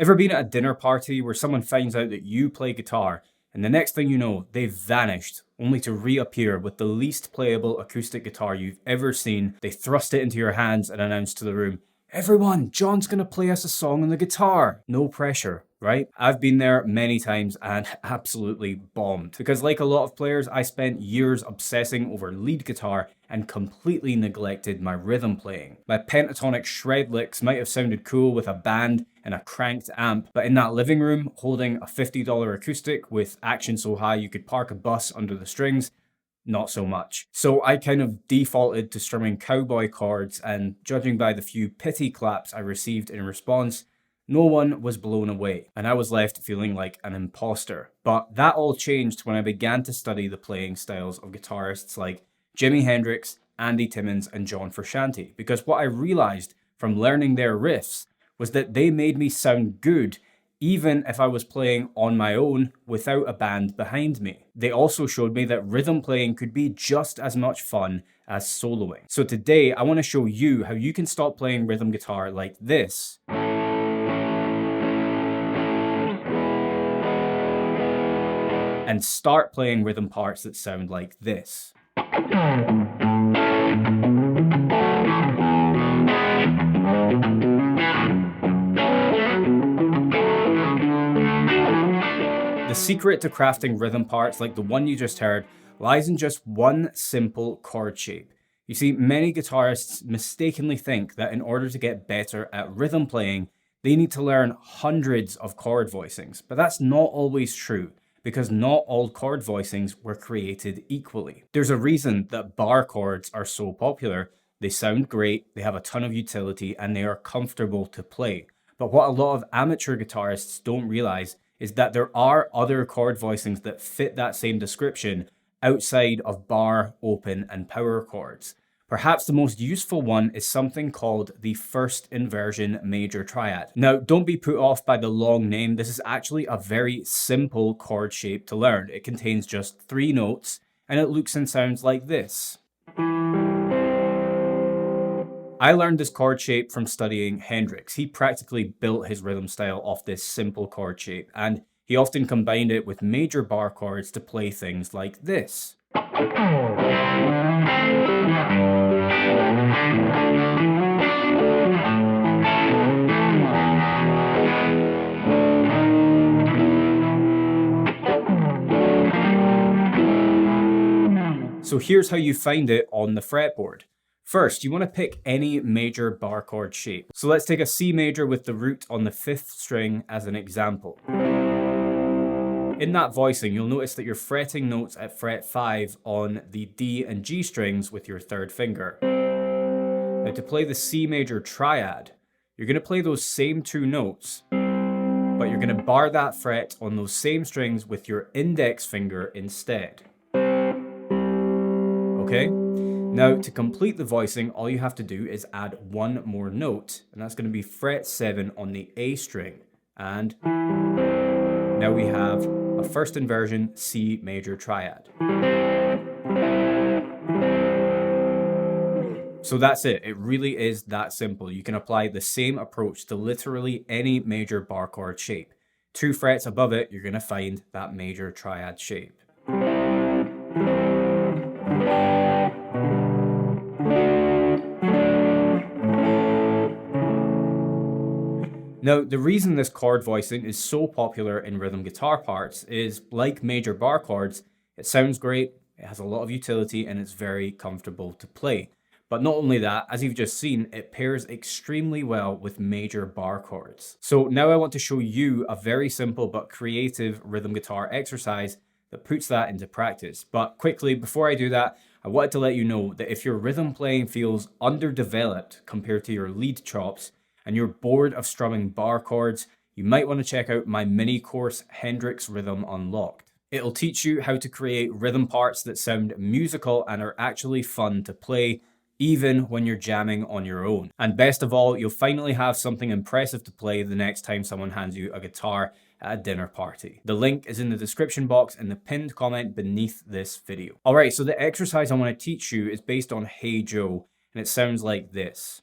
Ever been at a dinner party where someone finds out that you play guitar and the next thing you know, they've vanished, only to reappear with the least playable acoustic guitar you've ever seen? They thrust it into your hands and announce to the room, "Everyone, John's gonna play us a song on the guitar." No pressure, right? I've been there many times and absolutely bombed. Because like a lot of players, I spent years obsessing over lead guitar and completely neglected my rhythm playing. My pentatonic shred licks might have sounded cool with a band and a cranked amp, but in that living room, holding a $50 acoustic with action so high you could park a bus under the strings, not so much. So I kind of defaulted to strumming cowboy chords, and judging by the few pity claps I received in response, no one was blown away, and I was left feeling like an imposter. But that all changed when I began to study the playing styles of guitarists like Jimi Hendrix, Andy Timmons, and John Frusciante, because what I realized from learning their riffs was that they made me sound good even if I was playing on my own without a band behind me. They also showed me that rhythm playing could be just as much fun as soloing. So today I want to show you how you can stop playing rhythm guitar like this and start playing rhythm parts that sound like this. The secret to crafting rhythm parts like the one you just heard lies in just one simple chord shape. You see, many guitarists mistakenly think that in order to get better at rhythm playing, they need to learn hundreds of chord voicings, but that's not always true, because not all chord voicings were created equally. There's a reason that bar chords are so popular. They sound great, they have a ton of utility, and they are comfortable to play. But what a lot of amateur guitarists don't realize is that there are other chord voicings that fit that same description outside of bar, open, and power chords. Perhaps the most useful one is something called the first inversion major triad. Now, don't be put off by the long name. This is actually a very simple chord shape to learn. It contains just 3 notes, and it looks and sounds like this. I learned this chord shape from studying Hendrix. He practically built his rhythm style off this simple chord shape, and he often combined it with major bar chords to play things like this. So here's how you find it on the fretboard. First, you want to pick any major bar chord shape. So let's take a C major with the root on the 5th string as an example. In that voicing, you'll notice that you're fretting notes at fret 5 on the D and G strings with your 3rd finger. Now to play the C major triad, you're going to play those same 2 notes, but you're going to bar that fret on those same strings with your index finger instead. Okay? Now, to complete the voicing, all you have to do is add one more note, and that's going to be fret 7 on the A string. And now we have a first inversion C major triad. So that's it. It really is that simple. You can apply the same approach to literally any major bar chord shape. 2 frets above it, you're going to find that major triad shape. Now, the reason this chord voicing is so popular in rhythm guitar parts is, like major bar chords, it sounds great, it has a lot of utility, and it's very comfortable to play. But not only that, as you've just seen, it pairs extremely well with major bar chords. So now I want to show you a very simple but creative rhythm guitar exercise that puts that into practice. But quickly, before I do that, I wanted to let you know that if your rhythm playing feels underdeveloped compared to your lead chops, and you're bored of strumming bar chords, you might want to check out my mini course, Hendrix Rhythm Unlocked. It'll teach you how to create rhythm parts that sound musical and are actually fun to play, even when you're jamming on your own. And best of all, you'll finally have something impressive to play the next time someone hands you a guitar at a dinner party. The link is in the description box and the pinned comment beneath this video. Alright, so the exercise I want to teach you is based on Hey Joe, and it sounds like this.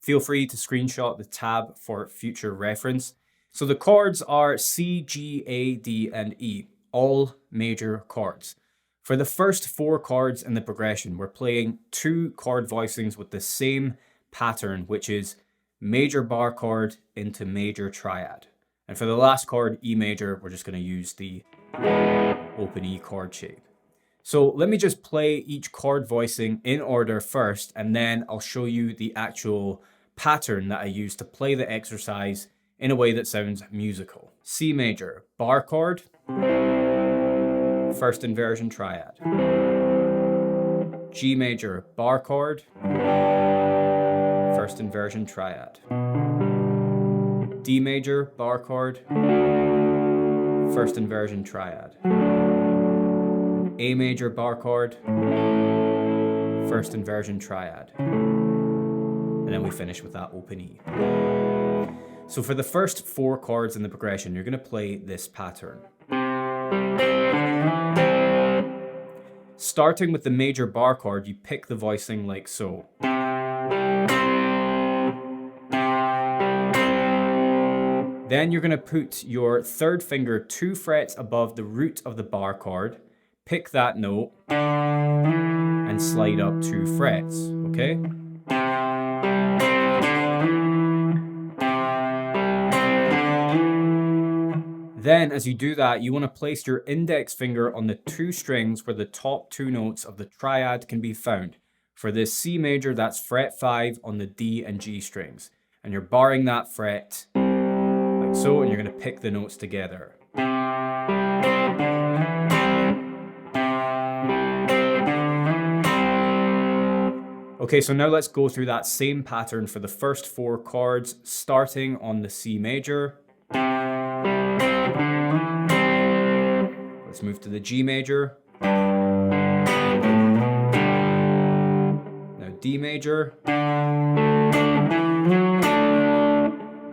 Feel free to screenshot the tab for future reference. So the chords are C, G, A, D, and E, all major chords. For the first 4 chords in the progression, we're playing 2 chord voicings with the same pattern, which is major bar chord into major triad. And for the last chord, E major, we're just going to use the open E chord shape. So let me just play each chord voicing in order first, and then I'll show you the actual pattern that I use to play the exercise in a way that sounds musical. C major, bar chord, first inversion triad. G major, bar chord, first inversion triad. D major, bar chord, first inversion triad. A major, bar chord, first inversion triad. And then we finish with that open E. So for the first 4 chords in the progression, you're going to play this pattern. Starting with the major bar chord, you pick the voicing like so. Then you're going to put your 3rd finger 2 frets above the root of the bar chord, pick that note, and slide up 2 frets, okay? Then, as you do that, you want to place your index finger on the 2 strings where the top 2 notes of the triad can be found. For this C major, that's fret 5 on the D and G strings. And you're barring that fret like so, and you're going to pick the notes together. Okay, so now let's go through that same pattern for the first 4 chords, starting on the C major. Let's move to the G major. Now D major.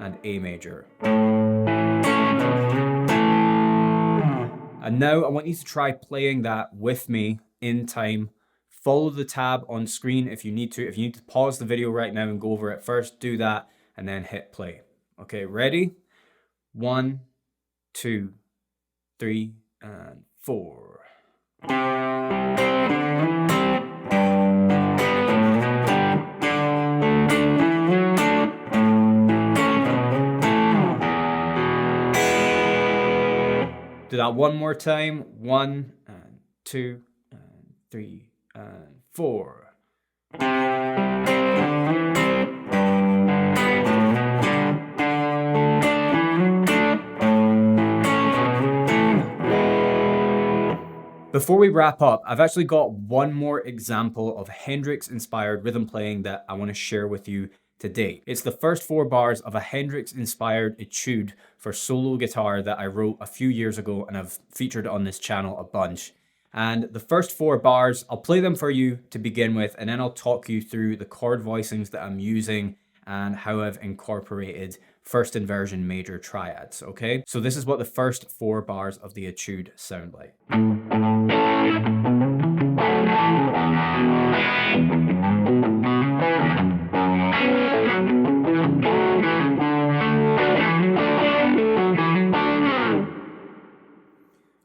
And A major. And now I want you to try playing that with me in time. Follow the tab on screen if you need to. If you need to pause the video right now and go over it first, do that and then hit play. Okay, ready? 1, 2, 3, and 4. Do that one more time. 1 and 2 and 3 and 4. Before we wrap up, I've actually got one more example of Hendrix-inspired rhythm playing that I want to share with you today. It's the first 4 bars of a Hendrix-inspired etude for solo guitar that I wrote a few years ago and I've featured on this channel a bunch. And the first 4 bars, I'll play them for you to begin with, and then I'll talk you through the chord voicings that I'm using and how I've incorporated first inversion major triads, okay? So this is what the first 4 bars of the etude sound like.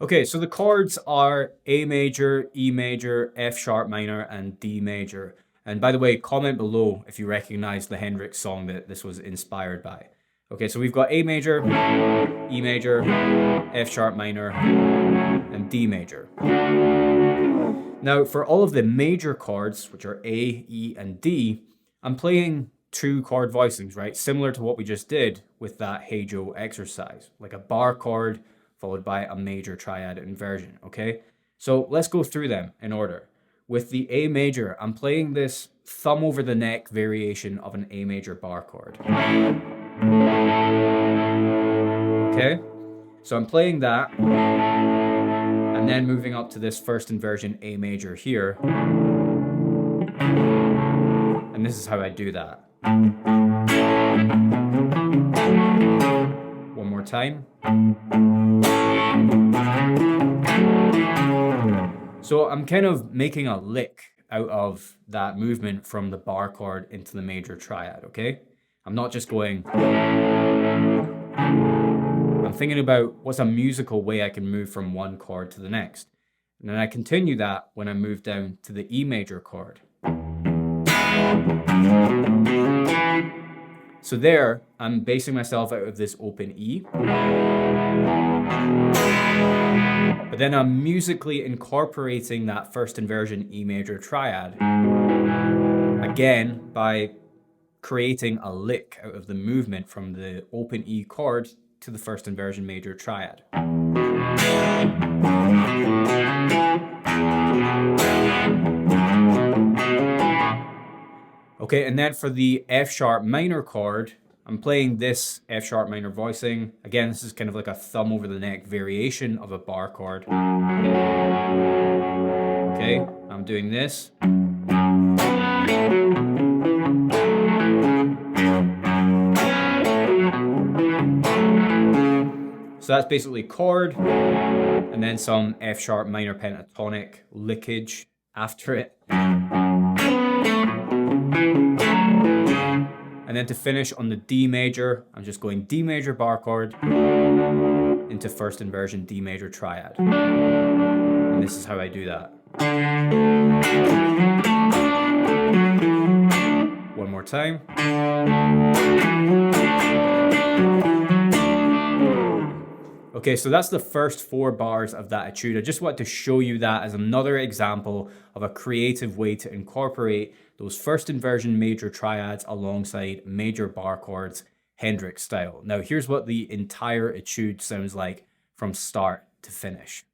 Okay, so the chords are A major, E major, F sharp minor, and D major. And by the way, comment below if you recognize the Hendrix song that this was inspired by. Okay, so we've got A major, E major, F sharp minor, and D major. Now, for all of the major chords, which are A, E, and D, I'm playing 2 chord voicings, right? Similar to what we just did with that Hey Joe exercise, like a bar chord followed by a major triad inversion, okay? So let's go through them in order. With the A major, I'm playing this thumb over the neck variation of an A major bar chord. Okay? So I'm playing that, and then moving up to this first inversion A major here. And this is how I do that. One more time. So I'm kind of making a lick out of that movement from the bar chord into the major triad, okay? I'm not just going... I'm thinking about what's a musical way I can move from one chord to the next. And then I continue that when I move down to the E major chord. So there, I'm basing myself out of this open E. But then I'm musically incorporating that first inversion E major triad. Again, by creating a lick out of the movement from the open E chord to the first inversion major triad. Okay, and then for the F sharp minor chord, I'm playing this F sharp minor voicing. Again, this is kind of like a thumb over the neck variation of a bar chord. Okay, I'm doing this. So that's basically chord, and then some F sharp minor pentatonic lickage after it. And then to finish on the D major, I'm just going D major bar chord into first inversion D major triad. And this is how I do that. One more time. Okay, so that's the first 4 bars of that etude. I just wanted to show you that as another example of a creative way to incorporate those first inversion major triads alongside major bar chords, Hendrix style. Now, here's what the entire etude sounds like from start to finish.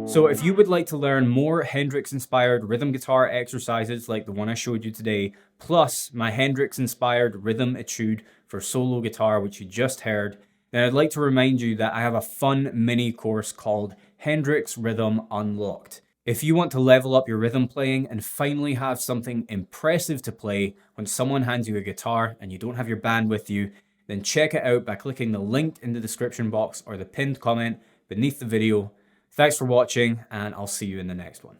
So if you would like to learn more Hendrix-inspired rhythm guitar exercises like the one I showed you today, plus my Hendrix-inspired rhythm etude for solo guitar, which you just heard, then I'd like to remind you that I have a fun mini course called Hendrix Rhythm Unlocked. If you want to level up your rhythm playing and finally have something impressive to play when someone hands you a guitar and you don't have your band with you, then check it out by clicking the link in the description box or the pinned comment beneath the video. Thanks for watching, and I'll see you in the next one.